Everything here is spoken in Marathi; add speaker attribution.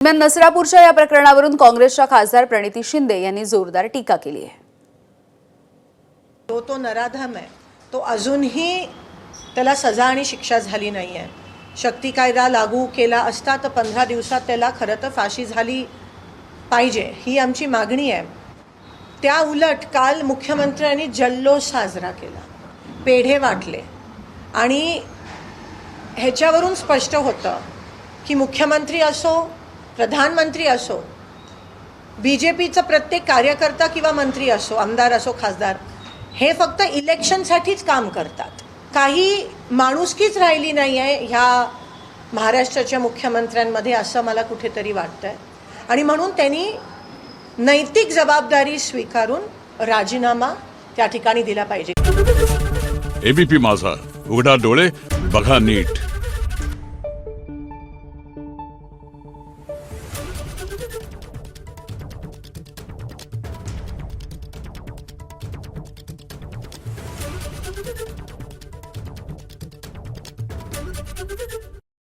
Speaker 1: दरम्यान नसरापूरच्या या प्रकरणावरून काँग्रेसच्या खासदार प्रणिती शिंदे यांनी जोरदार टीका केली आहे।
Speaker 2: तो नराधम आहे, तो अजूनही त्याला सजा आणि शिक्षा झाली नाही आहे। शक्ती कायदा लागू केला असता तर 15 दिवसात त्याला खरं तर फाशी झाली पाहिजे, ही आमची मागणी आहे। त्या उलट काल मुख्यमंत्र्यांनी जल्लोष साजरा केला, पेढे वाटले आणि ह्याच्यावरून स्पष्ट होतं की मुख्यमंत्री असो, प्रधानमंत्री असो, बीजेपीचा प्रत्येक कार्यकर्ता किंवा मंत्री असो, आमदार असो, खासदार, हे फक्त इलेक्शनसाठीच काम करतात। काही माणुसकीच राहिली नाही आहे ह्या महाराष्ट्राच्या मुख्यमंत्र्यांमध्ये, असं मला कुठेतरी वाटतंय। आणि म्हणून त्यांनी नैतिक जबाबदारी स्वीकारून राजीनामा त्या ठिकाणी दिला पाहिजे।
Speaker 3: एबीपी माझा, उघडा डोळे बघा नीट।
Speaker 4: Thank you.